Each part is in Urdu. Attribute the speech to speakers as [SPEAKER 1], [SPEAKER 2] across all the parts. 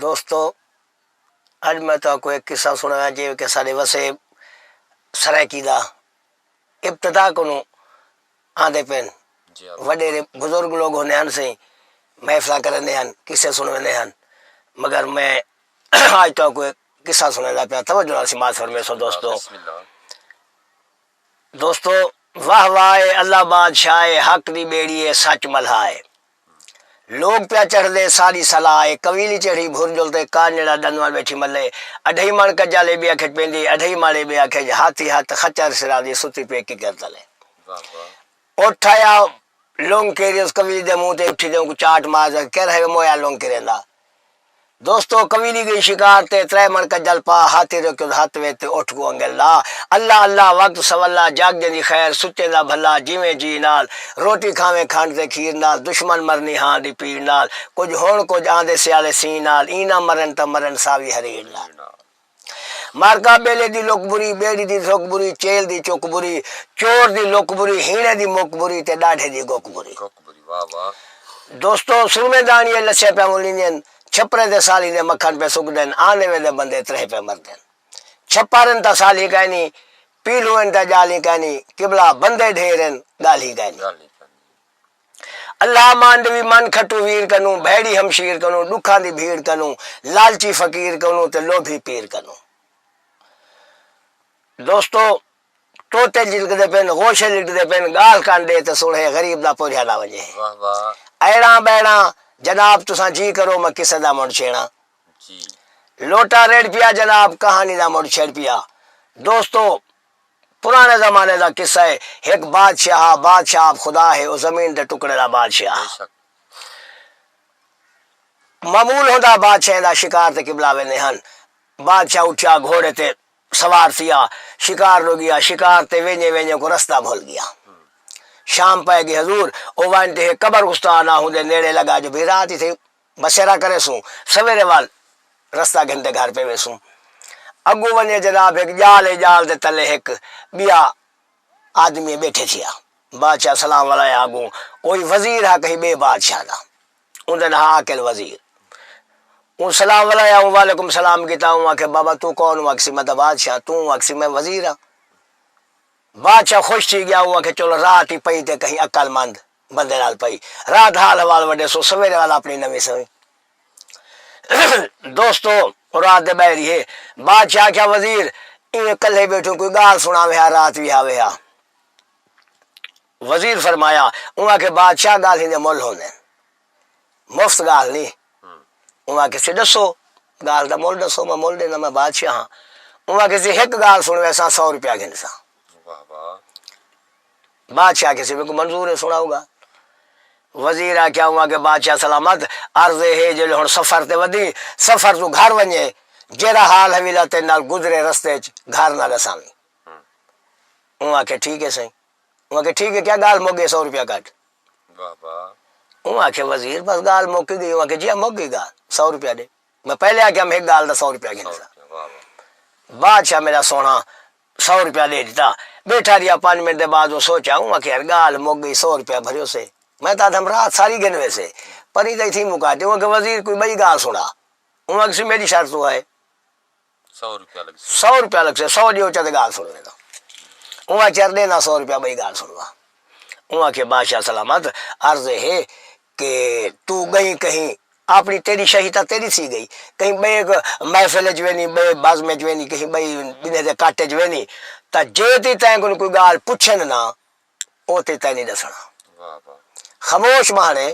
[SPEAKER 1] دوستو اج میں تو کو ایک قصہ سنایا جی کہ سارے وسے سرائکی دا ابتدا کو آندے پین وڈے بزرگ لوگ ہونے ہن سے محفلہ کرنے ہن قصے سننے ہن مگر میں آج تو کو قصہ سنانا پیا توجہ نال سماعت فرمائے سو دوستو واہ واہ اللہ بادشاہ حق دی بیڑی ہے سچ ملہائے لوگ پیا چڑھ دے ساری سلائے قویلی چڑھی بھر جلتے کانجڑا دنوال بیٹھی ملے اڈھائی مڑ کجا لے بیا کھٹ پیندی اڈھائی ماڑے بیا کھج ہاتھی ہاتھ خچر سرا دی ستی پہ کی کرتا لے اٹھایا لونگ کیری اس قویلی دے منہ تے اٹھی دے کو چاٹ مار کہہ رہے مویا لونگ کریندا دوستو قویلی گئی شکار تے ترے من کا جل پا ہاتھی رکھو ہاتھ وے تے اٹھ کو انگل اللہ اللہ وقت سواللہ جاگ دی خیر سچے دا بھلا جیویں جی نال روٹی کھاویں کھانڈ تے کھیر نال دشمن مرنی ہاں دی پیر نال کچھ ہون کچھ آندے سیالے سی نال اینا مرن تا مرن ساوی حریر نال مارکا بیلے دی لوک بری بیڑی دی لوک بری چیل دی چوک بری چور دی لوک بری ہینے دی موک بری تے ڈاڑھے دی گوک بری دوستو سرمے دانی لسے پہ مولینین چھپرے دے سالی دے مکھن پہ سک دین آنے میں دے بندے ترہ پہ مر دین چھپارن تا سالی کہنی پیلوین تا جالی کہنی قبلہ بندے ڈھیرن گالی کہنی اللہ ماندوی من کھٹو ویر کنوں بھیڑی ہمشیر کنوں دکھاں دی بھیڑ کنوں لالچی فقیر کنوں تے لوبھی پیر کنوں دوستو توتے جلک دے پین غوشے لکھ دے پین گال کانڈے تے سوڑے غریب دا پوجھا نہ وجے ایڑاں بیڑاں جناب تساں جی کرو میں کسے دا مڑ چھیڑا لوٹا ریڑ پیا جناب کہانی دا مڑ چھیڑ پیا دوستو پرانے زمانے دا قصہ ہے ایک بادشاہ خدا ہے او زمین دے ٹکڑے دا بادشاہ معمول ہوندا بادشاہ دا شکار تے قبلہ ویندے ہن بادشاہ اٹھیا گھوڑے تے سوار تھیا شکار رو گیا شکار تے وینے کو رستہ بھول گیا شام پائے گی حضور او وانتے قبر گستانا ہوں دے نیڑے لگا جو بھی رات ہی تھے بسیرہ کرے سوں سویرے وال رستہ گھنٹے گھر پہ ویسوں اگو ونجے جناب ایک جال دے تلے ایک بیا آدمی بیٹھے تھیا بادشاہ سلام علیہ آگو کوئی وزیر ہے کہیں بے بادشاہ دا ان دن ہاں آکل وزیر ان سلام علیہ وعلیکم سلام کیتا ہوں کہ بابا تو کون ہوں اکسی مدہ بادشاہ تو ہوں اکسی میں وزیر ہوں بادشاہ خوش تھی گیا ہوا کہ چلو رات ہی پئی تے کہیں عقل مند بندے نال پئی رات حال حوال وڈے سو سویرے والا اپنی نوی سوئی دوستو رات دے بیری ہے بادشاہ کیا وزیر این کلے بیٹھوں کوئی گال سنا وہا رات بھی آوے ہا وزیر فرمایا انہاں کے بادشاہ گال ہی دے مول ہونے مفت گال نہیں انہاں کے سے دسو گال دا مول دسو میں مول دینا میں بادشاہ ہاں انہاں کے سے ایک گال سن ویسا 100 روپیہ گھنسا بادشاہ کسی میں کو منظور ہے سنا ہوگا وزیر کیا ہوا کہ بادشاہ سلامت عرض ہے جو ہن سفر تے ودی سفر تو گھر ونجے جیڑا حال حویلا تے نال گزرے رستے گھر نہ رساویں انہاں کہ ٹھیک ہے صحیح انہاں کہ ٹھیک ہے کیا گال موگے 100 روپیہ کٹ انہاں کہ وزیر بس گال موک گئی انہاں کہ جی موک گئی گال 100 روپیہ دے میں پہلے آ کے ہم ایک گال دا 100 روپیہ گھنسا بادشاہ میرا سونا 100 روپیہ دے دیتا بیٹھا رہا 5 منٹ دے بعد وہ سوچا ہوں کہ گال موک گئی 100 روپیہ بھریو سے میں تا ہم رات ساری گنوے سے پری تھی تھی مکاتے ہوں کہ وزیر کوئی بئی گال سنا ہوں کہ میری شرط تو ہے 100 روپیہ لگ سے 100 دیو چاہتے گال سننے دا ہوں چر دینا 100 روپیہ بئی گال سنوا ہوں کہ بادشاہ سلامت عرض ہے کہ تو گئی کہیں اپنی تیری شہیدہ تیری سی گئی کہیں بے محفل جوینی بے باز میں جوینی کہیں بے بنے دے کاٹے جوینی تا جیتی تائیں کوئی گال پوچھن نا اوتے تائیں نہیں دسنا خاموش مانے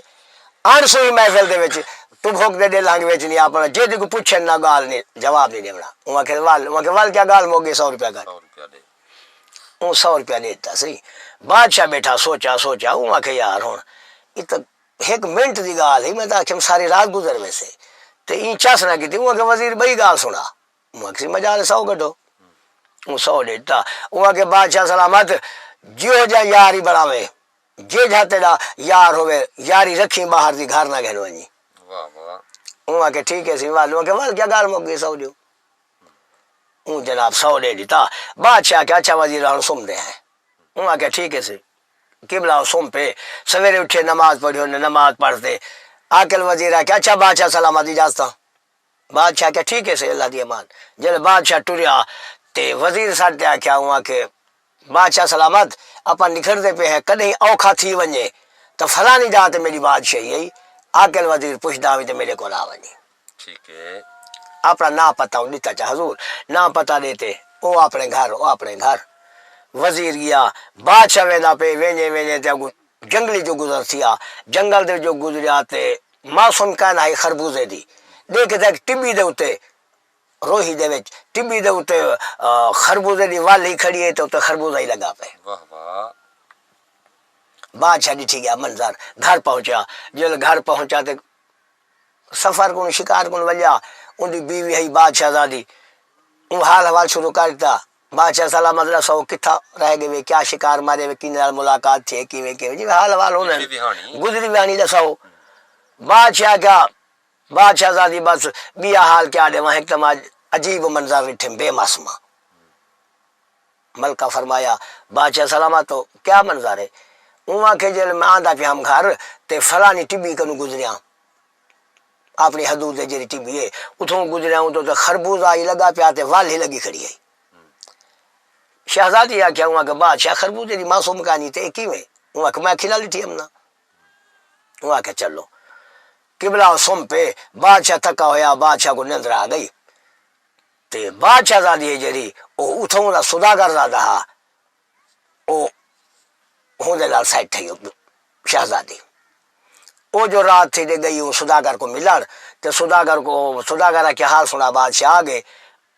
[SPEAKER 1] آن سوئی محفل دے وچ تو بھوک دے لانگ وچ نہیں اپنا جیتی کو پوچھن نا گال نہیں جواب نہیں دینا وہاں کہ وال کیا گال موگے 100 روپیہ گال وہ 100 روپیہ دیتا صحیح بادشاہ بیٹھا سوچا وہاں کہ یار ہون اتنا ایک منٹ دی گال ہی میں تاکہ ساری رات گزر میں سے تو این چاس نہ کی تھی وہاں کہ وزیر بئی گال سنا وہاں کسی مجال 100 گٹو وہ 100 دیتا وہاں کہ بادشاہ سلامت جیو جا یاری بڑھاوے جے جاتے دا یار ہوئے یاری رکھی باہر دی گھر نہ گھنو جی وہاں کہ ٹھیک ہے سی وہاں کہ وال کیا گال موک گئی 100 دیو جناب 100 دے دیتا بادشاہ کہ اچھا وزیر ہم سم دے ہیں وہاں کہ ٹھیک ہے سی قبلہ سوم پہ سویرے اٹھے نماز پڑھی انہیں نماز پڑھتے آکل وزیر ہے کہ اچھا بادشاہ سلامت اجازت بادشاہ کیا ٹھیک ہے سے اللہ دی امان جل بادشاہ ٹریا تے وزیر ساتھ تے آکھیا ہوا کہ بادشاہ سلامت اپا نکھردے پہ ہے کدیں اوکھا تھی ونجے تو فلانی جات میری بادشاہی ہے آکل وزیر پوچھدا ہوئی تے میرے کو آ ونجے
[SPEAKER 2] ٹھیک ہے
[SPEAKER 1] اپنا نا پتہ دیتا چا حضور نا پتہ دیتے او اپنے گھر وزیر گیا بادشاہ وینا پہ وینے تے جنگلی جو گزر تھیا جنگل دے جو گزریا تے موسم کہنا ہے خربوزے دی دیکھ تے ٹبی دے اوتے روہی دے وچ ٹبی دے اوتے خربوزے دی والی کھڑی ہے تے اوتے خربوزہ ہی لگا پے
[SPEAKER 2] واہ واہ
[SPEAKER 1] بادشاہ ڈٹھی گیا منظر گھر پہنچا جل گھر پہنچا تے سفر کو شکار کو ولیا ان دی بیوی ہے بادشاہ زادی ان حال حوال شروع کرتا بادشاہ سلامت رسو کتھا رہ گئے کیا شکار مارے کن نال ملاقات تھے کیویں جی حال حوال ہونے گزری بیانی دسو بادشاہ کیا بادشاہ زادی بس بیا حال کیا دے وہاں ایک تماج عجیب منظر رٹھے بے معصومہ ملکہ فرمایا بادشاہ سلامت تو کیا منظر ہے وہاں کے جل میں آندا پہ ہم گھر تے فلانی ٹبی کنو گزریاں اپنی حدود دے جری ٹبی ہے اتھوں گزریاں تو خربوزہ ہی لگا پیا تے وال ہی لگی کھڑی ہے شہزادی آکھیا وہاں کہ بادشاہ خربوزے دی معصوم کہانی تے کیویں وہاں کہ میں کھلا لیٹھی ہمنا وہاں کہ چلو قبلہ سم پہ بادشاہ تھکا ہویا بادشاہ کو نندر آ گئی تے بادشاہ زادی ہے جری او اتھوں دا سوداگر زادہ ہا او ہوندے لال سائٹ تھی شہزادی وہ جو رات تھی دے گئی سوداگر کو ملن تے سوداگر کے حال سنا بادشاہ آگے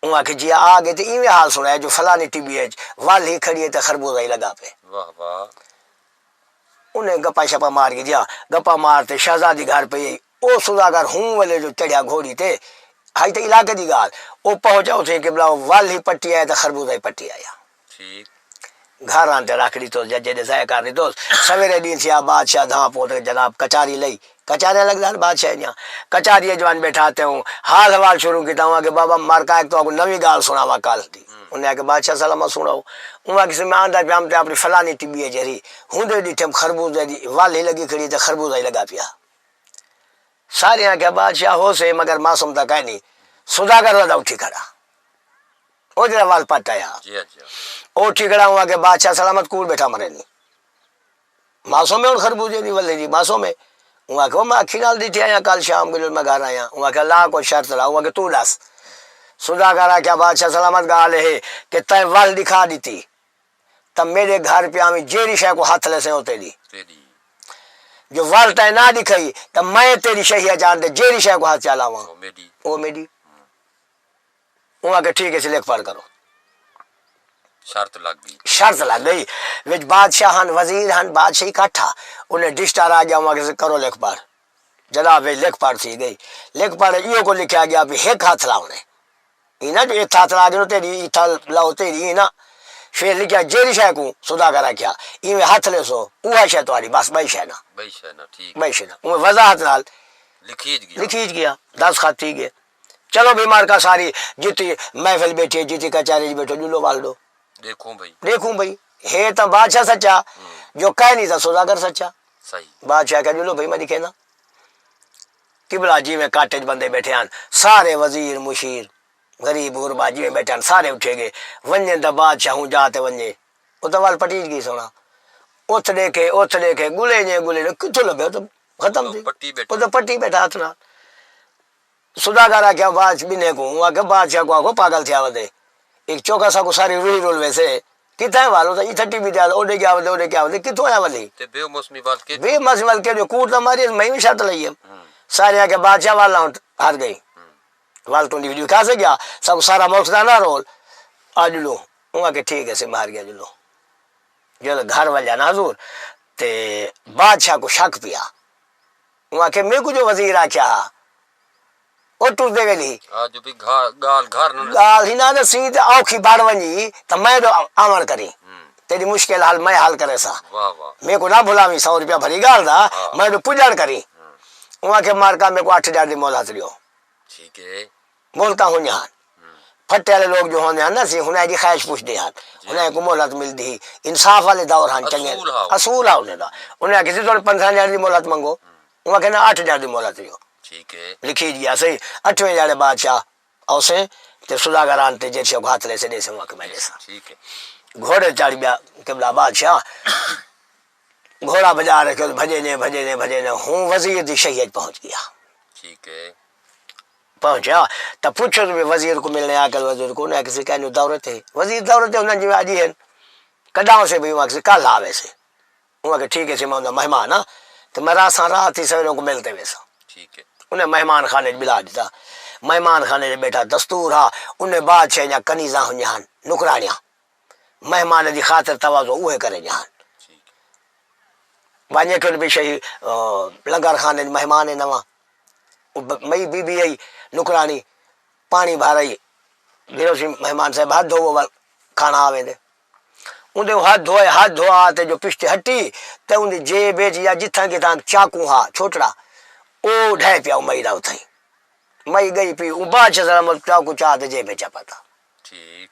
[SPEAKER 1] وہاں کہ جی آگے تے ایویں حال سنا ہے جو فلانی ٹی بی ہے وال ہی کھڑی ہے تے خربوزہ ہی لگا پہ
[SPEAKER 2] واہ واہ
[SPEAKER 1] انہیں گپا شپا مار کے جا گپا مارتے شہزادی گھر پہ او سوداگر ہوں والے جو چڑھیا گھوڑی تے ہائی تے علاقے دی گال او پہنچا اتھے کہ بلا وال ہی پٹی آیا تے خربوزہ ہی پٹی آیا
[SPEAKER 2] ٹھیک
[SPEAKER 1] گھر آنتے رکھڑی تو ججے دے ضائع کرنی تو سویرے دین سیا بادشاہ دھاں پوتے جناب کچاری لئی کچاریاں لگ دار بادشاہ یہاں کچاری جوان بیٹھاتے ہوں حال حوال شروع کیتا ہوں کہ بابا مار کا ایک تو آپ نوی گال سناوا کال دی انہیں کہ بادشاہ سلامہ سناؤ انہاں کسی میں آندہ پہ ہم تے اپنی فلانی ٹبی ہے جری ہوں دے دی ٹھم خربوزہ دی والی لگی کھڑی تے خربوزہ ہی لگا پیا سارے یہاں کہ بادشاہ ہو سے مگر معصوم تک ہے نہیں سوداگر ودا اٹھی کھڑا او جرا وال پٹ آیا
[SPEAKER 2] جی اچھا
[SPEAKER 1] او ٹھیکڑا ہوا کہ بادشاہ سلامت کول بیٹھا مرے نہیں معصوم میں اور خربوزے دی ولے دی معصوم میں وہاں کہ میں اکھی نال دیٹھی آیا کل شام کو جو میں گھر آیا وہاں کہ اللہ کو شرط رہا وہاں کہ تو دس سوداگر کیا بادشاہ سلامت گال ہے کہ تے وال دکھا دیتی تب میرے گھر پہ آمی جیری شے کو ہاتھ لے سے ہوتے دی
[SPEAKER 2] تیری
[SPEAKER 1] جو وال تے نہ دکھائی تب میں تیری شہیہ جان دے جیری شے کو ہاتھ چلا وہاں
[SPEAKER 2] کامیڈی
[SPEAKER 1] وہ میری وہاں کہ ٹھیک ہے سے لکھ پڑھ کرو
[SPEAKER 2] شرط لگ گئی
[SPEAKER 1] شرط لگ گئی وچ بادشاہ ہن وزیر ہن بادشاہی کٹھا انہیں ڈسٹار آ گیا وہاں سے کرو لکھ پڑھ جناب لکھ پڑھ تھی گئی لکھ پڑھ یہ کو لکھا گیا بھی ایک ہاتھ لاؤ نے یہ نا جو ایک ہاتھ لا گئے تیری ایتھا لاؤ تیری یہ نا پھر لکھا جیری شے کو صدا کرا کیا یہ ہاتھ لے سو وہ شے تمہاری بس بھائی شے نا
[SPEAKER 2] بھائی شہنا ٹھیک
[SPEAKER 1] بھائی شے نا وہ وضاحت نال
[SPEAKER 2] لکھیج گیا
[SPEAKER 1] لکھیج گیا 10 خط تھی گئے چلو بیمار کا ساری جیتی محفل بیٹھی جیتی کچہری بیٹھو جلو وال دو دیکھوں بھائی ہے تو بادشاہ سچا جو کہہ نہیں تھا سوداگر سچا
[SPEAKER 2] صحیح
[SPEAKER 1] بادشاہ کہہ جلو بھائی میں دکھے نا قبلہ جی میں کاٹے بندے بیٹھے ہیں سارے وزیر مشیر غریب غربا جی میں بیٹھے ہیں سارے اٹھے گئے ونجے دا بادشاہ ہوں جاتے ونجے وہ تو وال پٹیج گئی سونا اتھ دیکھے گلے نے کتوں لبے تو ختم تھی وہ تو پٹی بیٹھا ہاتھ نہ سوداگر کیا باج بنے کو ہوا کہ بادشاہ کو آگو پاگل تھیا ودے ایک چوکا سا کو ساری روئی رول ویسے کتنا ہے والو تو یہ 30 بھی دیا اوڈے کیا ودے کتوں آیا ولی
[SPEAKER 2] بے موسمی وال کے
[SPEAKER 1] بے موسمی وال کے جو کوٹ تو ماری میں بھی شرط لئی ہے سارے آگے بادشاہ والا ہار گئی وال تو ویڈیو کہاں سے گیا سب سارا ملک دا نہ رول آ جلو وہاں کہ ٹھیک ہے سے باہر گیا جلو جو گھر والیا نا حضور تے بادشاہ کو شک پیا وہاں کہ میں کو جو وزیر آ کیا اور ٹر دے گلی
[SPEAKER 2] جو بھی گال گھر
[SPEAKER 1] گال ہی نہ دسی تے اوکھی باڑ ونجی تے میں تو عمل کری تیری مشکل حال میں حل کرے سا
[SPEAKER 2] واہ واہ
[SPEAKER 1] میں کو نہ بھلاوی 100 روپیہ بھری گال دا میں تو پجڑ کری وہاں کے مارکا میں کو 8000 دی مولات لیو
[SPEAKER 2] ٹھیک ہے
[SPEAKER 1] بولتا ہوں یہاں پھٹے والے لوگ جو ہونے ہیں نا سی انہیں دی خواہش پوچھ دے ہاں انہیں کو مولات مل دی انصاف والے دور ہاں چنگے اصول ہاں انہیں دا انہیں کسی طور 15,000 دی مولات منگو وہاں کہنا 8,000 دی مولات لیو
[SPEAKER 2] ٹھیک ہے
[SPEAKER 1] لکھی گیا صحیح 8ویں جاڑے بادشاہ اوسے تے سوداگران تے جیسے ہاتھ لے سے دے سے وہاں میں دیسا
[SPEAKER 2] ٹھیک ہے
[SPEAKER 1] گھوڑے چڑھ گیا قبلہ بادشاہ گھوڑا بجا رکھے بھجے ہوں وزیر دی شہید پہنچ گیا
[SPEAKER 2] ٹھیک ہے
[SPEAKER 1] پہنچا تو پوچھو تو وزیر کو ملنے آ کر وزیر کو انہیں کسی کہنے دورت ہے وزیر دورت ہے انہیں جو آجی ہے کڈاؤں سے بھی وہاں کسی کل آوے سے وہاں کہ ٹھیک ہے سی میں انہیں مہمان ہاں تو میں راساں رات ہی سویروں کو ملتے ویسا
[SPEAKER 2] ٹھیک ہے
[SPEAKER 1] انہیں مہمان خانے بلا دیتا مہمان خانے بیٹھا دستور ہا انہیں بادشاہ یا کنیزاں ہوں جہاں نکرانیاں مہمان دی خاطر توازو اوہ کرے جہاں
[SPEAKER 2] ٹھیک ہے
[SPEAKER 1] وانجے کہ بھی شہی لنگر خانے مہمان نواں مئی بی بی آئی نکرانی پانی بھرائی بیروسی مہمان صاحب ہاتھ دھو کھانا آوے دے اندے ہاتھ دھویا تے جو پشت ہٹی تے اندی جیب یا جتھاں کی تھان چاکو ہا چھوٹڑا او ڈھے پیا مئی دا اتھائی مئی گئی پی او بادشاہ سلام چاکو چاہتے جیب چا پتا
[SPEAKER 2] ٹھیک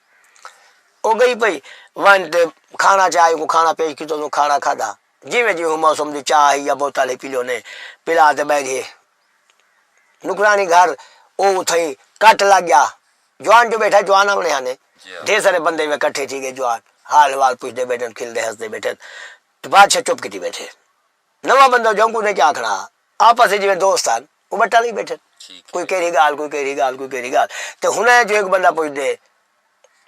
[SPEAKER 1] او گئی پئی وان تے کھانا چاہے کو کھانا پیش کی تو کھانا کھادا جی موسم دی چاہ یا بوتل پی لو نے پلا تے بیٹھے نکرانی گھر او تھئی کٹ لگ گیا جوان جو بیٹھا جوان ہم نے آنے
[SPEAKER 2] جی ہاں
[SPEAKER 1] ڈھیر سارے بندے میں کٹھے تھی گئے جوان حال وال پوچھتے بیٹھے کھلتے ہنستے بیٹھے تو بادشاہ چپ کی تھی بیٹھے نواں بندہ جو کو نے کیا کھڑا آپس جی دوست آن وہ بٹا نہیں بیٹھے
[SPEAKER 2] ٹھیک
[SPEAKER 1] کوئی
[SPEAKER 2] ہے
[SPEAKER 1] کہری گال کوئی کہری گال کوئی کہری گال تو ہنے جو ایک بندہ پوچھ دے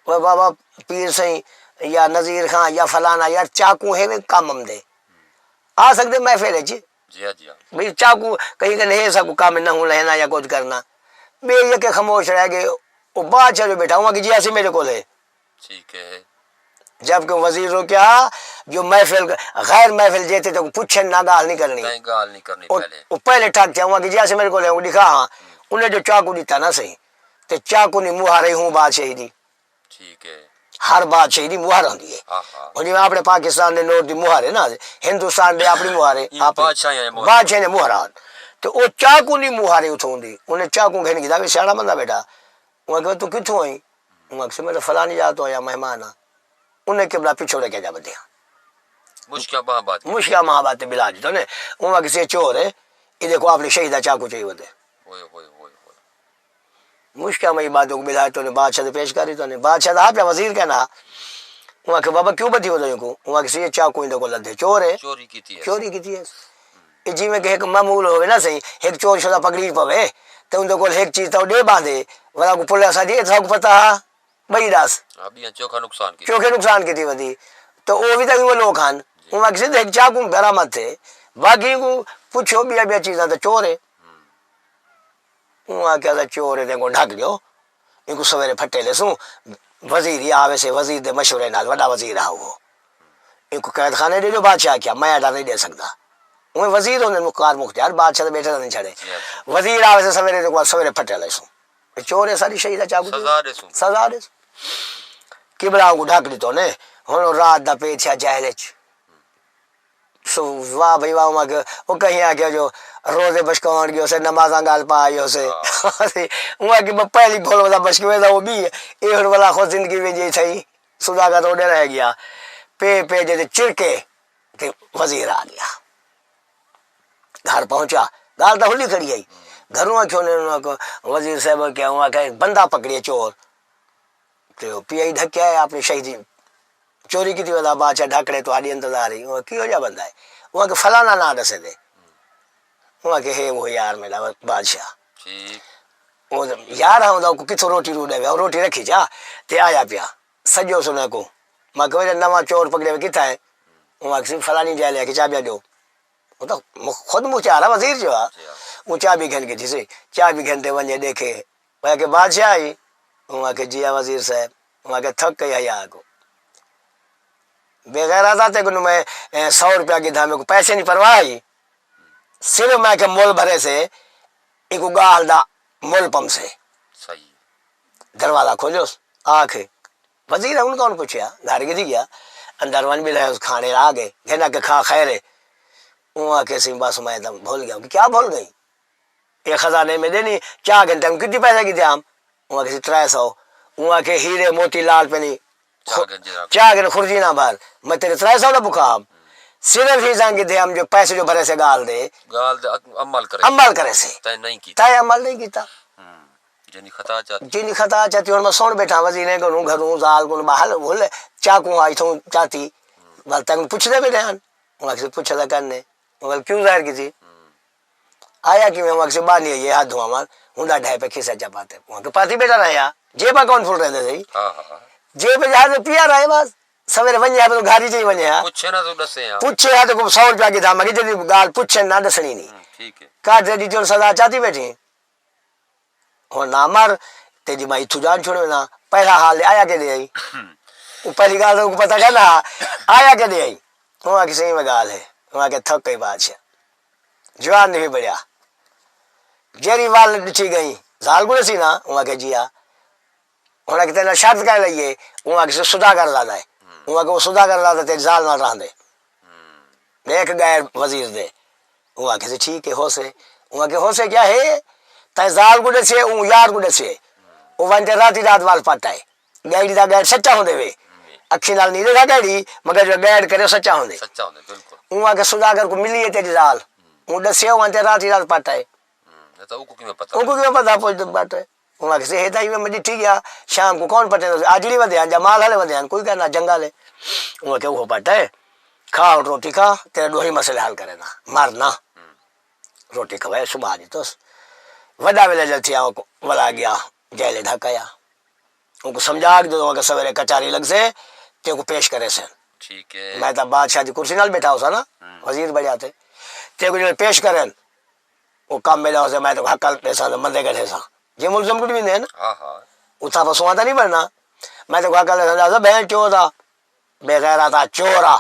[SPEAKER 1] وہ بابا پیر سہیں یا نذیر خان یا فلانا یار چاقو ہے میں کام ہم دے آ سکتے محفل ہے جی
[SPEAKER 2] جی ہاں جی ہاں
[SPEAKER 1] بھئی چاقو کہیں کہ نہیں ایسا کو کام نہ ہوں لہنا یا کچھ کرنا بے یہ کہ خاموش رہ گئے وہ بادشاہ جو بیٹھا ہوا کہ جی ایسے میرے کو لے
[SPEAKER 2] ٹھیک ہے
[SPEAKER 1] جب کہ وزیر ہو کیا جو محفل غیر محفل جیتے تو پوچھے نہ گال نہیں کرنی
[SPEAKER 2] کہیں گال نہیں کرنی پہلے
[SPEAKER 1] وہ پہلے ٹھاک کیا ہوا کہ جی ایسے میرے کو لے وہ دکھا ہاں انہیں جو چاقو دیتا نا صحیح تو چاقو نہیں مہارے ہوں بادشاہی دی
[SPEAKER 2] ٹھیک ہے
[SPEAKER 1] ہر بادشاہی دی مہار ہوندی ہے
[SPEAKER 2] ہاں ہاں
[SPEAKER 1] اور جی اپنے پاکستان نے نوٹ دی مہار ہے نا ہندوستان دے اپنی مہار ہے
[SPEAKER 2] یہ
[SPEAKER 1] بادشاہ نے مہاران تو وہ چاقو نہیں مہارے اتھوں دی انہیں چاقو گھن کی دا بھی سیاڑا بندہ بیٹا انہیں کہا تو کتوں آئی انہیں کہا میں فلانی جاتا ہوں یا مہمان ہاں انہیں قبلہ پیچھو رکھے جا بدیا
[SPEAKER 2] مشکل ماں بات کی
[SPEAKER 1] مشکل ماں بات بلا دیتا انہیں انہیں کسی چور ہے یہ دیکھو آپ نے شہیدہ چاقو چاہیے ہوتے
[SPEAKER 2] ہوئے ہوئے ہوئے ہوئے
[SPEAKER 1] مشکل میں باتوں کو بلا تو انہیں بادشاہ سے پیش کری تو انہیں بادشاہ دا آپ یا وزیر کہنا انہیں کہ بابا کیوں بدھی ہوتا کو انہیں کسی یہ چاقو اندے کو لدھے چور ہے
[SPEAKER 2] چوری کی تھی
[SPEAKER 1] چوری کی تھی جی میں کہ ایک معمول ہوئے نا صحیح ایک چور شدہ پکڑی پوے تو اندے کو ایک چیز تو دے باندھے ولا کو پولیس آ جائے تو پتہ بھائی داس
[SPEAKER 2] ابھی یہاں چوکھا نقصان کی
[SPEAKER 1] چوکھے نقصان کی تھی ودی تو وہ بھی تک وہ لوگ کھان انہیں کسی ایک چاقو برآمد تھے باقی کو پوچھو بھی ابھی چیزاں تو چور ہے انہیں کیا تھا چور ہے دیکھو ڈھک لیو ان کو سویرے پھٹے لے سوں وزیر ہی آوے سے وزیر دے مشورے نال وڈا وزیر آ وہ ان کو قید خانے دے جو بادشاہ کیا میں اڈا نہیں دے سکتا انہیں وزیر ہونے مختار مختار بادشاہ تو بیٹھے نہیں چھڑے وزیر آوے سے سویرے دیکھو سویرے پھٹے لے سوں چور ہے ساری شہیدہ چاقو
[SPEAKER 2] سزا دے سوں
[SPEAKER 1] سزا دے قبلہ کو ڈھک دیتو نے ہن رات دا پیچھا جہلچ سو واہ بھائی واہ وہ کہیں آ گیا جو روزے بشکوان گیا سے نمازاں گال پا آئیو سے وہاں کی پہلی بھول والا بشکوے دا وہ بھی ہے ایہر والا خود زندگی میں جی تھئی صدا کا روڈے رہ گیا پے جیسے چرکے کہ وزیر آ گیا گھر پہنچا گال تو ہلی کھڑی آئی گھروں کیوں نے وزیر صاحب کیا ہوا کہ بندہ پکڑیے چور تو پی آئی ڈھکیا ہے آپ نے شہیدی چوری کی تھی وجہ بادشاہ ڈھکڑے تو آڈی انتظار رہی وہاں کی ہو جا بندہ ہے وہاں کہ فلانا نہ دسے دے وہاں کہ ہے وہ یار میرا بادشاہ
[SPEAKER 2] ٹھیک
[SPEAKER 1] وہ یار ہوں کو کتوں روٹی روڈے گا روٹی رکھی جا تے آیا پیا سجو سنے کو میں کہ نواں چور پکڑے ہوئے کتنا ہے وہاں کہ فلانی جائے لے کے چابیا دو وہ تو خود منہ چاہ رہا وزیر جو ہے وہ چابی گھن کے تھی سی چابی گھنتے ونجے دیکھے وہاں کہ بادشاہ آئی وہاں کہ جی وزیر صاحب وہاں کہ تھک گئی حیا کو بغیر آتا تے کہ میں 100 روپیہ کی دھامے کو پیسے نہیں پرواہی صرف میں کہ مول بھرے سے ایک گال دا مول پم سے
[SPEAKER 2] صحیح
[SPEAKER 1] دروازہ کھولو آکھے وزیر ان کون پوچھیا گھر کی تھی گیا اندر ون بھی رہے کھانے آ گئے کہنا کہ کھا خیر ہے وہاں کے سی بس میں دم بھول گیا کہ کیا بھول گئی ایک خزانے میں دینی 4 گھنٹے میں کتنی پیسے کی تھی ہم وہاں کسی 300 وہاں کے ہیرے موتی لال پہ نہیں
[SPEAKER 2] 4 گھنٹے
[SPEAKER 1] 4 گھنٹے خرجی نہ بھر میں تیرے 300 نہ بکھا صرف ہی سان کیتے ہم جو پیسے جو بھرے سے گال دے
[SPEAKER 2] گال دے عمل کرے
[SPEAKER 1] عمل کرے سے
[SPEAKER 2] تے نہیں کی
[SPEAKER 1] تائے عمل نہیں کیتا
[SPEAKER 2] جنی خطا چاہتی
[SPEAKER 1] جن خطا چاہتی اور میں سون بیٹھا وزیرے کروں گھروں زال کو باہر بول چاکوں آئی تھوں چاہتی بل تک پوچھ دے بیٹھے ہیں وہاں سے پوچھا تھا کرنے بل کیوں ظاہر کی تھی آیا کہ میں وہاں سے باہر نہیں یہ ہاتھ دھواں مار ہونڈا ڈھائی پہ کھیسا چپاتے وہاں کے پاتی بیٹھا رہا یا جیبا کون پھول رہے تھے صحیح
[SPEAKER 2] ہاں ہاں
[SPEAKER 1] جیب پہ جہاں سے پیا رہا ہے بس سویرے ونجے ہے تو گھاری چاہیے ونجے ہے
[SPEAKER 2] پوچھے نا تو دسے ہاں
[SPEAKER 1] پوچھے ہے تو کو 100 روپیہ کی تھا مگر جدی گال پوچھے نہ دسنی نہیں
[SPEAKER 2] ٹھیک ہے
[SPEAKER 1] کاٹ ریڈی جو سزا چاہتی بیٹھی ہوں نہ مر تیری مائی تو جان چھوڑے نا پہلا حال آیا کے دے آئی وہ پہلی گال تو پتہ کرنا آیا کے دے آئی وہاں کی صحیح میں گال ہے وہاں کے تھک گئی بات ہے جوان نہیں بڑھیا جیری وال ڈچی گئی زال گڑے سی نا وہاں کے جیا وہاں کے تینا شرط کہہ لئیے وہاں کے صدا کر لانا ہے وہاں کے وہ صدا کر لانا تیری زال نہ رہا دے دیکھ گئے وزیر دے وہاں کے سے ٹھیک ہے ہو سے وہاں کے ہو سے کیا ہے تائیں زال گڑے سے یار گڑے سے وہ وانتے رات وال پاتا ہے گیڑی دا گیڑ سچا ہوں دے وے اکھی نال نہیں دیکھا گیڑی مگر جو گیڑ کرے سچا ہوں دے
[SPEAKER 2] سچا ہونے بالکل
[SPEAKER 1] وہاں کے صداگر کو ملی ہے تیری زال وہ دسے وانتے رات پاتا ہے
[SPEAKER 2] تو کو کیوں پتہ
[SPEAKER 1] ان کو کیوں پتا پوچھ بات ہے وہاں سے ہیتا ہی میں مجھے ٹھیک ہے شام کو کون پتے آج نہیں ودے جمال ہلے ودے کوئی کہنا جنگل ہے وہاں کہ وہ پتا ہے کھا اور روٹی کھا تیرے دو ہی مسئلے حل کرے نا مارنا روٹی کھوائے صبح دی تو وڈا ویلے جل تھی آؤں کو ولا گیا جیلے ڈھکایا ان کو سمجھا کہ جو سویرے کچاری لگ سے تے کو پیش کرے سے
[SPEAKER 2] ٹھیک ہے
[SPEAKER 1] میں تا بادشاہ دی کرسی نال بیٹھا ہو سا نا وزیر بڑھیا تھے تے کو جو پیش کریں وہ کام میں جاؤ سے میں تو حقل پیسہ مندے گھٹے سا جی ملزم کچھ بھی نہیں ہے نا
[SPEAKER 2] ہاں ہاں
[SPEAKER 1] اتھا پسوا تھا نہیں بڑھنا میں تو حقل پیسہ جا بہن چور تھا بے غیرہ تھا چورا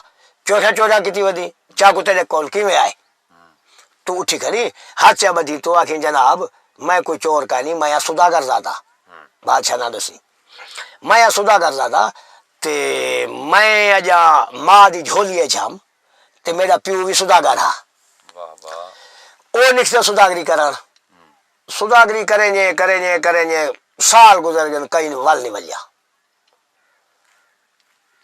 [SPEAKER 1] چوٹا کتی ودی چاکو تیرے کول کی میں آئے تو اٹھی کھڑی ہاتھ سے بدھی تو آخیں جناب میں کوئی چور کا نہیں میں سدا کر زادا بادشاہ نہ دسی میں سدا کر زادا تے میں اجا ماں دی جھولیے چھام تے میرا پیو بھی سدا کرا
[SPEAKER 2] واہ واہ
[SPEAKER 1] او نکسے سداگری کرن سداگری کریں گے سال گزر گئے کہیں وال نہیں بلیا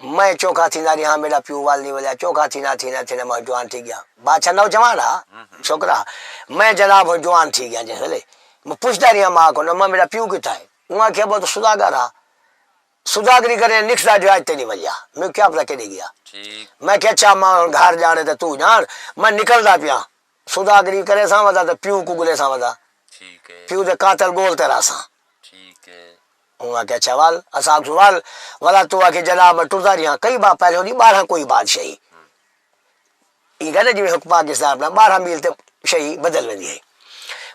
[SPEAKER 1] میں چوکھا تھی ناری ہاں میرا پیو وال نہیں بلیا چوکھا تھی نہ میں جوان تھی گیا بادشاہ نو جوان رہا چھوکرا میں جناب جوان تھی گیا جیسے لے میں پوچھتا رہی ماں کو نہ میرا پیو کتا ہے وہاں کیا بہت سداگر رہا سداگری کرے نکسا جو آج نہیں بلیا میں کیا پتا کہ گیا میں کہ اچھا ماں گھر جانے تے تو جان میں نکلدا پیا سداگری کرے سا ودا تے پیو کو گلے سا ودا
[SPEAKER 2] ٹھیک ہے
[SPEAKER 1] پیو دے قاتل گول تیرا سا
[SPEAKER 2] ٹھیک ہے
[SPEAKER 1] وہاں کہ اچھا وال اصحاب سوال ولا تو کہ جناب ٹردا رہی ہاں کئی بار پہلے ہوئی 12 کوئی بات شہی یہ کہنے جی حکم پاکستان میں 12 میل تے شہی بدل ویندی ہے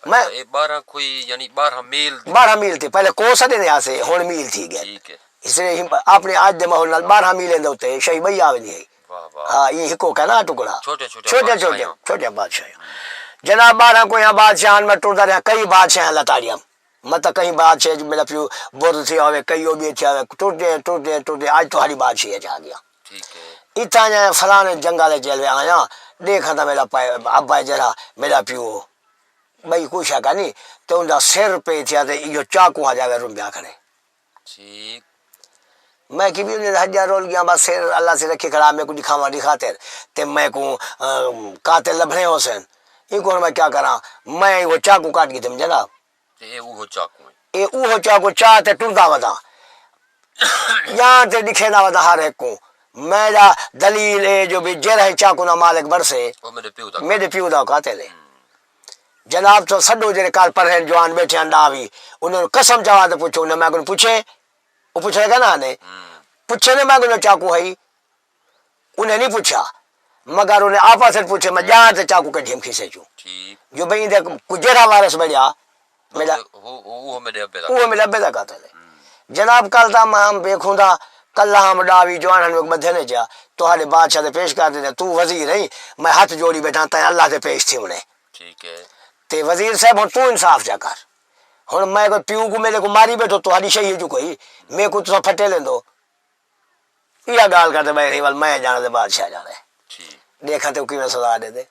[SPEAKER 1] میں
[SPEAKER 2] 12 کوئی یعنی 12 میل
[SPEAKER 1] 12 میل تھی پہلے کوسا دے یہاں سے ہن میل تھی گیا
[SPEAKER 2] ٹھیک ہے
[SPEAKER 1] اس لیے اپنے آج دے ماحول نال 12 میل دے اوتے شہی بئی آوندی ہے
[SPEAKER 2] واہ واہ
[SPEAKER 1] ہاں یہ ہکو کا نا ٹکڑا
[SPEAKER 2] چھوٹے
[SPEAKER 1] چھوٹے بادشاہ جناب 12 کو یہاں بادشاہ میں ٹردا رہا کئی بادشاہ لتاڑیاں مت کہیں بادشاہ میرا پیو بر تھی ہوے کئی او بھی تھی ٹوٹے آج تو ہری بادشاہ چا گیا
[SPEAKER 2] ٹھیک ہے
[SPEAKER 1] اتنا جا فلانے جنگل جیل میں آیا دیکھا تھا میرا ابا جرا میرا پیو بھائی کچھ ہے کا نہیں تو ان کا سر پہ تھیا تے یہ چاقو آ جائے رومبیا کھڑے
[SPEAKER 2] ٹھیک
[SPEAKER 1] میں کی بھی ہزار رول گیا بس سر اللہ سے رکھے کھڑا میں کو دکھاتے تے میں کو قاتل لبھنے حسین یہ کو میں کیا کرا میں وہ چاقو کاٹ کی تم جناب
[SPEAKER 2] اے وہ چاقو
[SPEAKER 1] اے اوہ چاقو چاہتے ٹردا ودا یہاں تے دکھے دا ودا ہر ایک کو میرا دلیل ہے جو بھی جرہ چاقو نہ مالک برسے
[SPEAKER 2] وہ
[SPEAKER 1] میرے پیو دا قاتل ہے جناب تو سڈو جڑے کال پر ہیں جوان بیٹھے انڈا بھی انہوں نے قسم چاہا تو پوچھو انہیں میں کو پوچھے وہ پوچھے گا نا نے پوچھے نے میں کو چاقو ہے انہیں نہیں پوچھا مگر انہیں آپا سے پوچھے میں جہاں سے چاقو کے ڈھیم کھیسے چوں جو بھئی دے کجرہ وارس بڑھیا میرا وہ میرا ابے دا قاتل ہے جناب کل دا میں ہم بیکھوں دا کل ہم ڈاوی جوان ہم بدھے نے جا تو ہارے بادشاہ دے پیش کر دینے تو وزیر نہیں میں ہاتھ جوڑی بیٹھا تا اللہ دے پیش تھی انہیں
[SPEAKER 2] ٹھیک ہے
[SPEAKER 1] تے وزیر صاحب ہن تو انصاف جا کر ہن میں کو پیو کو میرے کو ماری بیٹھو تو ہری شہی جو کوئی میں کو تو پھٹے لیندو یہ گال کرتے بھائی ریوال میں جانا دے بادشاہ جانا ہے دیکھا تے کی میں سزا دے دے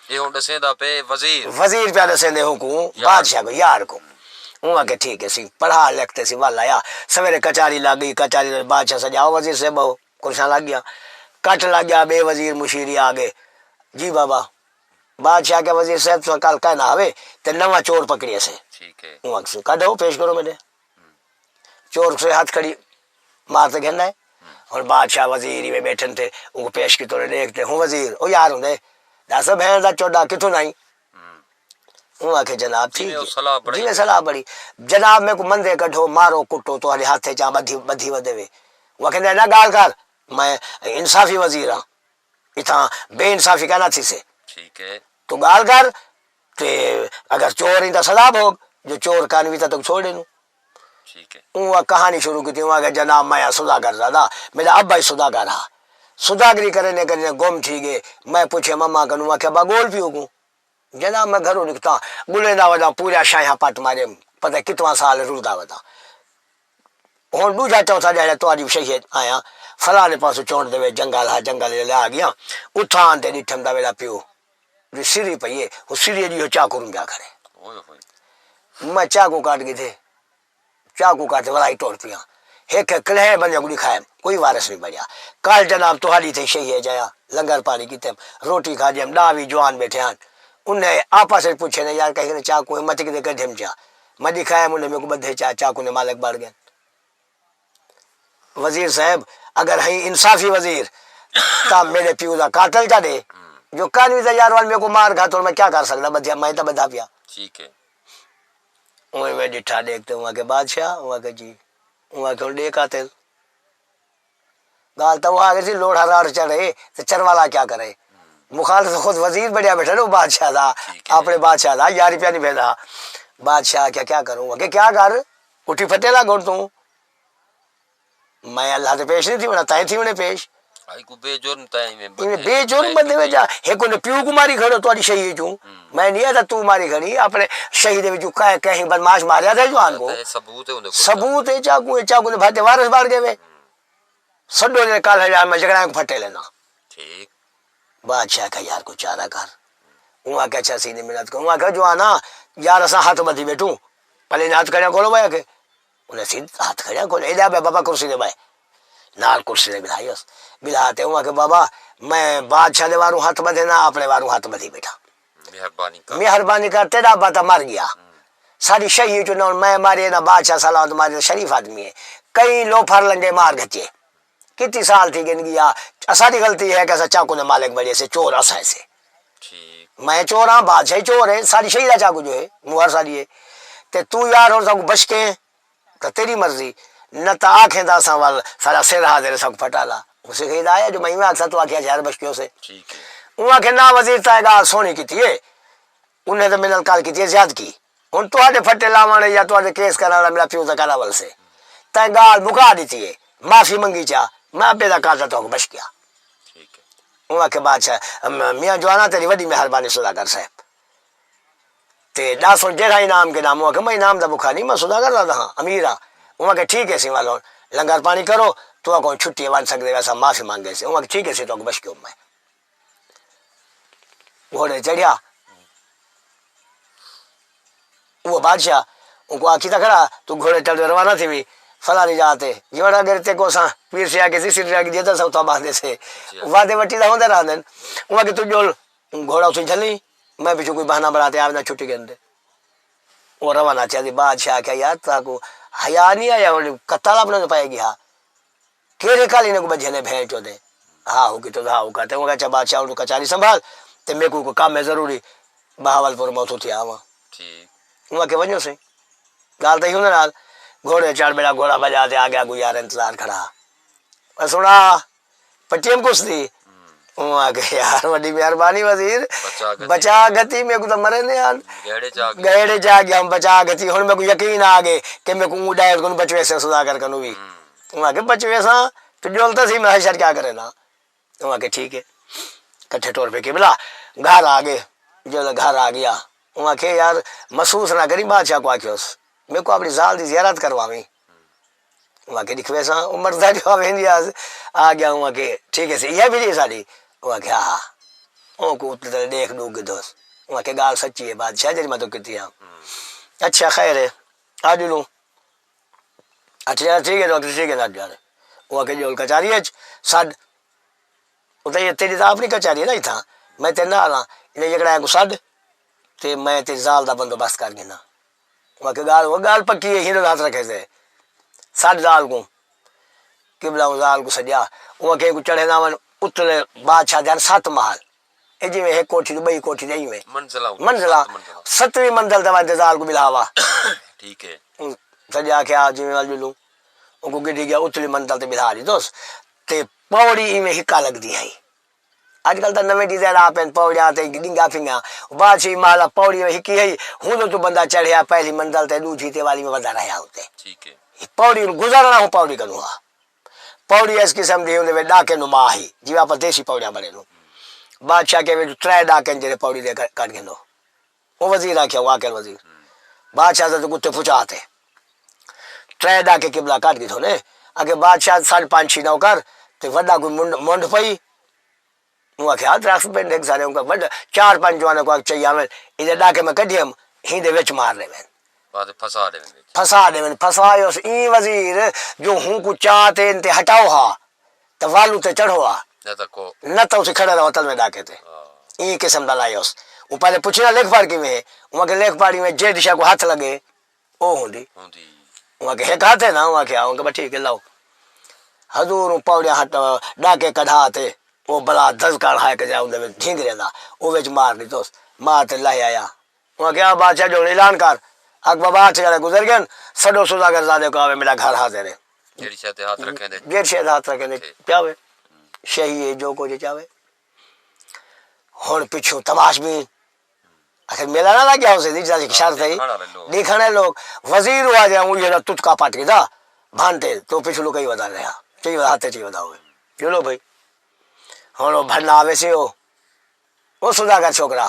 [SPEAKER 2] یہ ہن دسیں دا پہ
[SPEAKER 1] وزیر پہ دسیں دے حکم بادشاہ کو یار کو وہاں کے ٹھیک ہے سی پڑھا لکھتے سی والا یا سویرے کچاری لگ گئی کچاری بادشاہ سے جاؤ وزیر سے بہو کرشاں لگ گیا کٹ لگ گیا بے وزیر مشیری آگے جی بابا بادشاہ کے وزیر صاحب تو کل کہنا ہوئے تے نواں چور پکڑیے سے
[SPEAKER 2] ٹھیک ہے
[SPEAKER 1] وہاں سے کڈو پیش کرو میرے چور سے ہاتھ کھڑی مارتے گھننا ہے اور بادشاہ وزیر ہی میں بیٹھن تھے ان کو پیش کی تو دیکھتے ہوں وزیر او یار ہوں دے دس بہن دا چوڈا کتوں نہیں وہ آخے جناب
[SPEAKER 2] جی میں
[SPEAKER 1] ٹھیک
[SPEAKER 2] وہ صلاح
[SPEAKER 1] ہے
[SPEAKER 2] بڑی
[SPEAKER 1] جی میں صلاح بڑی جناب میں کو مندے کڈھو مارو کٹو تو ہاتھ چاہ بدھی ودے وے وہ کہ نہ گال کر میں انصافی وزیر ہاں اتنا بے انصافی کہنا تھی سے
[SPEAKER 2] ٹھیک ہے
[SPEAKER 1] تو گال کر تے اگر چور ہی تو سزا بھوگ جو چور کانوی تھا تو چھوڑے نو
[SPEAKER 2] ٹھیک ہے
[SPEAKER 1] وہ کہانی شروع کی تھی وہاں کہ جناب میں سوداگر زیادہ میرا ابا ہی سوداگر رہا سوداگری کرنے کرنے گم تھی گئے میں پوچھے مما کنوں میں کہ با گول پیو کو جناب میں گھروں نکتا گلے دا ودا پورا شاہ پٹ مارے پتہ کتنا سال رلدا ودا ہوں دوجا چوتھا جا تاری شہید آیا فلانے پاسو چون دے جنگل ہا جنگل لے آ گیا اتھان تے ڈٹھم دا ویلا پیو جو سری پئیے وہ سری جی چاقو روں کیا کرے
[SPEAKER 2] اوئے ہوئے
[SPEAKER 1] میں چاقو کاٹ گئے تھے چاقو کاٹے ولائی ٹوٹ پیا ایک کلہ بنیا گڑی کھائے کوئی وارث نہیں بنیا کل جناب تہاڈی تھے شہید جایا لنگر پانی کیتے روٹی کھا دیم ڈاوی جوان بیٹھے ہیں انہیں آپس میں پوچھے نا یار کہیں چاقو مت کے کڈھم چا میں دکھایا انہیں میرے کو بدھے چاقو نے مالک بڑھ گئے وزیر صاحب اگر ہیں انصافی وزیر تا میرے پیو دا قاتل کا دے جو کانوی دا یار وال میرے کو مار کھا تو میں کیا کر سکتا بدھیا میں تو بدھا پیا
[SPEAKER 2] ٹھیک ہے
[SPEAKER 1] وہیں میں ڈٹھا دیکھتے وہاں کے بادشاہ وہاں کے جی وہاں کے ڈے قاتل گال تو وہ آگے سے لوڑا راڑ چڑھے تو چروالا کیا کرے مخالف خود وزیر بڑھیا بیٹھا نا وہ بادشاہ تھا
[SPEAKER 2] ٹھیک ہے
[SPEAKER 1] اپنے بادشاہ تھا 1000 روپیہ نہیں بھیجا بادشاہ کیا کروں گا کہ کیا کر اٹھی فتح لا گوڑ تو میں اللہ سے پیش نہیں تھی انہیں تائیں تھی انہیں پیش
[SPEAKER 2] آئی کو بے جرم تائیں میں
[SPEAKER 1] انہیں بے جرم بندے میں جا ایک انہیں پیو کو ماری کھڑو تو شہید ہوں میں نہیں آتا تو ماری کھڑی اپنے شہید میں جو کہیں بدماش ماریا تھا جوان کو
[SPEAKER 2] ثبوت ہے
[SPEAKER 1] ثبوت ہے چاقو نے بھاتے وارث بار گئے ہوئے سڈو نے کال ہے میں جگڑا کو پھٹے لینا
[SPEAKER 2] ٹھیک
[SPEAKER 1] بادشاہ کا یار کو چارہ کر وہاں کہ اچھا سیدھے منت کو وہاں کہ جو آنا یار اسا ہاتھ بدھی بیٹھوں پہلے نے ہاتھ کھڑیا کھولو بھائی کہ انہیں سیدھ ہاتھ کھڑیا کھولو اے بے بابا کرسی دے بھائی نال کرسی دے بلائی اس بلاتے وہاں کہ بابا میں بادشاہ دے واروں ہاتھ بدھے نہ اپنے واروں ہاتھ بدھی بیٹھا مہربانی کر تیرا باتا مر گیا ساری شہید جو نہ میں مارے نہ بادشاہ سلامت مارے شریف آدمی ہے کئی لو پھر لنگے مار گھچے کتنی سال تھی گن گیا ساری غلطی ہے کہ ایسا چاقو نے مالک بڑے سے چور اسا سے میں چور ہاں بادشاہ چور ہے ساری شہیدہ چاقو جو ہے مہر ساری ہے تے تو یار اور سب بچ کے تو تیری مرضی نہ تا آنکھیں دا سوال سارا سر حاضر سب پھٹا لا اسے کہید آیا جو میں آکسا تو آکھیا شہر بچ کیوں سے وہاں کہ نا وزیر تا گال سونی کی تھی انہیں تو منل کال کی تھی زیاد کی ہن تو آدھے پھٹے لاوانے یا تو آدھے کیس کرانا میرا پیو دا کراول سے تا گال مکا دی تھی معافی منگی چاہ میں ابے دا کال تو بچ گیا وہاں کے بادشاہ میاں جوانا تیری وڈی مہربانی سوداگر صاحب تے داسو جہاں انعام کے نام وہاں کہ میں انعام دا بکھا نہیں میں سوداگر رہا ہاں امیر ہاں وہاں کہ ٹھیک ہے سی والوں لنگر پانی کرو تو کو چھٹی بن سکتے ویسا معافی مانگے سے وہاں کہ ٹھیک ہے سی تو بچ کے میں گھوڑے چڑھیا وہ بادشاہ ان کو آنکھی تھا کھڑا تو گھوڑے چل روانہ تھی بھی فلاں نہیں جاتے جوڑا گرتے کو سا پیر سے آگے سی رہ دیتا سو تو باندھے سے وعدے وٹی دا ہوندے رہندے وہاں کہ تو جو گھوڑا اسے چلی میں پیچھے کوئی بہانہ بناتے آوے نہ چھٹی کے اندر وہ روانہ چاہتی بادشاہ کیا یار تا کو حیا نہیں آیا قتل اپنے تو پائے گی ہاں کیرے کالی نے کو بجے نے بھین چو دے ہاں ہو کی تو ہاں ہو کہتے وہ اچھا بادشاہ ان کو کچاری سنبھال تے میرے کو کام میں ضروری بہاول پور موت ہوتی آواں وہاں کے وجہ سے گال تو ہی ہونے نال گھوڑے چڑھ بیڑا گھوڑا بجا دے آگیا کو یار انتظار کھڑا سنا پٹیم کچھ تھی وہاں کہ یار وڈی مہربانی وزیر بچا گتی میرے کو تو مرے نہیں یار گہڑے جا گیا ہم بچا گتی ہن میرے کو یقین آ گئے کہ میرے کو ڈائر کو بچوے سے سدا کر کنو بھی وہاں کے بچوے سا تو جولتا سی میں شر کیا کرے نا وہاں کے ٹھیک ہے کٹھے ٹور پہ قبلہ گھر آ گئے جو گھر آ گیا وہاں کہ یار محسوس نہ کری بادشاہ کو آکھیوس میرے کو اپنی زال دی زیارت کرواویں وہاں کے دکھوے سا عمر دا جو آ گیا وہاں کے ٹھیک ہے سی یہ بھی نہیں ساری وہاں کہ ہاں وہ کو دیکھ دوں گے دوست وہاں کے گال سچی ہے بادشاہ جی میں تو کہتی ہوں اچھا خیر ہے آ لوں اچھا ٹھیک ہے ڈاکٹر ٹھیک ہے جا رہے وہاں کے جو کچاری ہے سڈ تو یہ تیری تو اپنی کچہری ہے نا تھا میں تیرے نال ہاں انہیں جکڑا کو سد تے میں تیری زال دا بندوبست کر گنا وہ کہ گال پکی ہے ہندو ہاتھ رکھے سے سد زال کو قبلہ زال کو سجا وہ کہ کو چڑھے نہ اتلے بادشاہ جان 7 محل اے جی میں ایک کوٹھی بئی کوٹھی نہیں میں منزلہ 7ویں منزل تے زال کو بلاوا
[SPEAKER 2] ٹھیک ہے
[SPEAKER 1] سجا کے آ جی میں لوں ان کو گڈی گیا اتلی منزل تے بلا دی دوست تے پوڑی میں ہکا لگ دی ہے آج کل تو نویں ڈیزائن آپ پوڑیاں تے ڈنگا پھنگا بادشاہ مالا پوڑی میں ہکی ہے ہوں تو بندہ چڑھیا پہلی منزل تے دوسری تے والی میں بندہ رہیا ہوتے
[SPEAKER 2] ٹھیک ہے
[SPEAKER 1] پوڑی گزرنا ہوں پوڑی کروں گا پوڑی اس قسم دی ہوندے ڈاکے نما ہی جی آپ دیسی پوڑیاں بنے لوں بادشاہ کے وچ 3 ڈاکے جڑے پوڑی دے کٹ گندو وہ وزیر آکھیا واقع وزیر بادشاہ سے تو کتے پھچاتے 3 ڈاکے قبلہ کٹ گئے نے اگے بادشاہ 5.5 نوکر تے وڈا کوئی منڈ پئی وہ کیا درخت پہ ایک سارے ان کا بڑا 4-5 جوانے کو چاہیے ہمیں ادھر ڈاکے میں کڈیم ہی دے وچ مار لے میں
[SPEAKER 2] بعد پھسا دے میں
[SPEAKER 1] پھسایا اس این وزیر جو ہوں کو چاہتے انتے ہٹاؤ ہا تو والو تے چڑھو ہا نہ تو اسے کھڑا رہا تل میں ڈاکے تے این قسم دا لائے اس وہ پہلے پوچھنا لیکھ پاڑ کی میں وہاں کے لیکھ پاڑی میں جے دشا کو ہاتھ لگے او ہوندی وہاں کے ایک ہاتھ ہے نا وہاں کیا وہاں کے ٹھیک ہے لاؤ حضور پاؤڑیاں ہٹ ڈاکے کڑھا تے وہ بلا دھزکار ہائے کہ جاؤں دے میں ڈھینگ رہا وہ ویچ مار دی دوست مار تے لائے آیا وہاں کیا بادشاہ جو اعلان کر اکبر بادشاہ گزر گئے سڈو سوداگر زادے کو آوے میرا گھر حاضر ہے
[SPEAKER 2] جیڑی شاید ہاتھ رکھے دے
[SPEAKER 1] جیڑ شاید ہاتھ رکھے دے پیاوے شہی جو کو جی چاہے ہن پچھو تماش بھی اچھا میلا نہ لگیا اسے دی جاتی شرط ہے دیکھنے لوگ وزیر ہوا جائے وہ یہ تت کا پٹ کے دا بھانتے تو پچھلو کئی ودا رہا چاہیے ودا ہاتھے چاہیے ودا ہوئے چلو بھائی ہن وہ بھرنا آوے سے ہو وہ سوداگر چھوکرا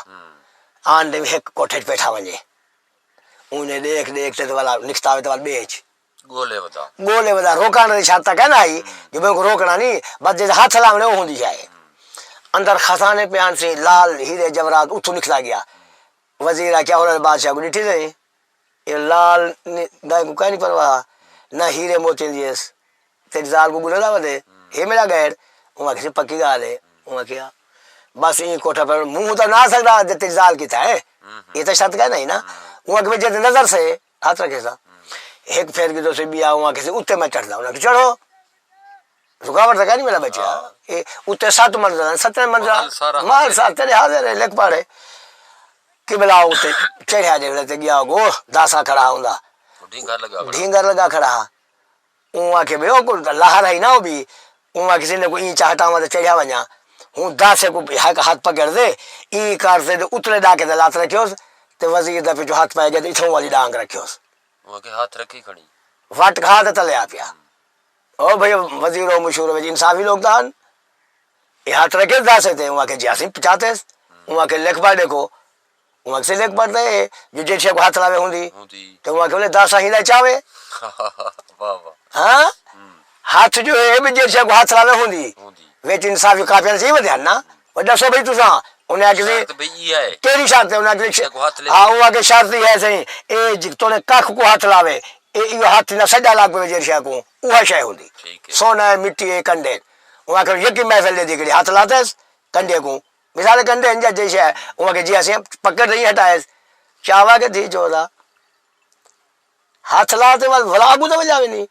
[SPEAKER 1] آن دے ایک کوٹھے بیٹھا ونجے انہیں دیکھ تے والا نکتاوے تے والا بیچ گولے ودا روکانا دی شرط تک ہے نا آئی جو میں کو روکنا نہیں بس جیسے ہاتھ لاؤنے وہ ہوندی جائے اندر خزانے پہ آن سے لال ہیرے جورات اتھو نکلا گیا وزیر کیا ہو رہا بادشاہ کو ڈٹھی رہے یہ لال گائے کو کہیں نہیں پرواہ نہ ہیرے موتی دیس تیری زال کو گلے لاؤ دے یہ میرا گائر وہاں کسی پکی گا لے وہاں کیا بس یہ کوٹھا پر منہ تو نہ آ سکتا تیری زال کی تھا ہے یہ تو شرط کا نہیں نا وہاں کے بچے نظر سے ہاتھ رکھے سا ایک پھیر کی تو سے بھی وہاں کسی اتنے میں چڑھتا انہیں چڑھو رکاوٹ تک نہیں میرا بچہ اتنے 7 منزل 7 منزل مال ساتھ تیرے حاضر ہے لکھ پاڑے کہ بلا اتنے چڑھیا جے تے گیا گو داسا کھڑا ہوں ڈھینگر لگا کھڑا وہاں کے بھائی کو لاہر ہے نا وہ بھی وہاں کسی نے کوئی این چاہتا ہوں چڑھیا ونجا ہوں داسے کو ہاتھ پکڑ دے این کر دے اتلے ڈاکے دے لات رکھیوس تے وزیر دا پہ جو ہاتھ پائے گیا تو اتھوں والی ڈانگ رکھیوس
[SPEAKER 2] وہاں کے ہاتھ رکھی کھڑی
[SPEAKER 1] وٹ کھا دے تلے آ پیا او بھئی وزیر و مشہور و انصافی لوگ دان یہ ہاتھ رکھے داسے تھے وہاں کے جیاسیں پچاتے وہاں کے لکھ پاڑے کو وہاں سے لکھ پڑتے جو جیسے کو ہاتھ لاوے ہوندی تو وہاں کے بولے داسا ہی نہ چاہے ہاں ہاتھ جو ہے بھی جیسے کو ہاتھ لاوے ہوندی ویچ انصافی کافی صحیح بدھیان نا وہ دسو بھئی تساں انہیں آگے تیری شرط ہے انہیں آگے وہاں کے شرط ہی ہے صحیح اے تو نے کاکھ کو ہاتھ لاوے یہ ہاتھ نہ سجا لاگ پہ وزیر شاہ کو وہ شے ہوندی سونا ہے مٹی ہے کنڈے وہاں کے یکی محفل دے دی گئی ہاتھ لاتے کنڈے کو مثال کنڈے انجا جیسے ہے وہاں کے جی ایسے پکڑ نہیں ہٹائے چاوا کے تھی جو دا ہاتھ لاتے بعد بلا کو تو بجاوے نہیں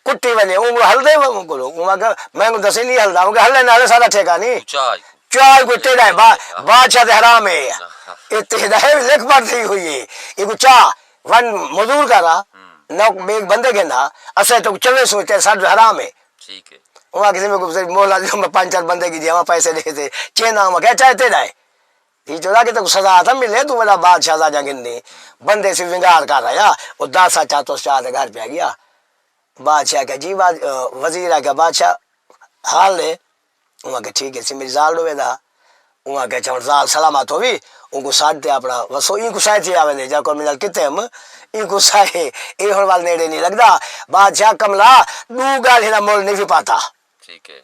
[SPEAKER 1] کٹی بنے وہ ہل دے کو وہاں کا میں کو دسے نہیں ہلدا وہ ہلے نالے سارا ٹھیکا نہیں چائے کو ٹیڑا ہے بادشاہ دے حرام ہے اتنا ہے لکھ پڑتی ہوئی ہے یہ کو چاہ ون مزدور کرا نہ ایک بندے کے نا اسے تو چلے سوچتے ساتھ حرام ہے
[SPEAKER 2] ٹھیک ہے
[SPEAKER 1] وہاں کسی میں مولا جو میں 5-4 بندے کی دیا وہاں پیسے دیتے چینا وہاں کیا چاہتے رہے یہ چودا کہ تو سزا آتا ملے تو میرا بادشاہ جا گندی بندے سے ونگار کر رہا وہ داسا چاہ تو چاہ گھر پہ گیا بادشاہ کا جی وزیر آ گیا بادشاہ حال لے وہاں کہ ٹھیک ہے میری زال ڈوے دا وہاں کہ چون زال سلامت ہوئی ان کو ساتھ دے اپنا وسو ان کو سائے تھی آوے دے جا کو ملال کتے ہم ان کو سائے اے ہون وال نیڑے نہیں لگدا بادشاہ کملا دو گال ہی نہ مول نہیں بھی پاتا
[SPEAKER 2] ٹھیک ہے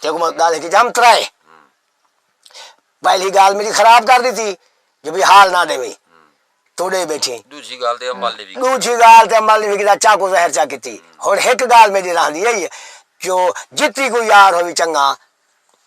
[SPEAKER 1] دیکھو گال کی جام ترائے پہلی گال میری خراب کر دی تھی جو بھی حال نہ دے میں توڑے بیٹھی
[SPEAKER 2] دوسری گال تے عمل نہیں
[SPEAKER 1] دوسری گال تے عمل نہیں کیتا چاکو زہر چا کیتی اور ایک گال میری رہندی ہے جو جتنی کو یار ہوئی چنگا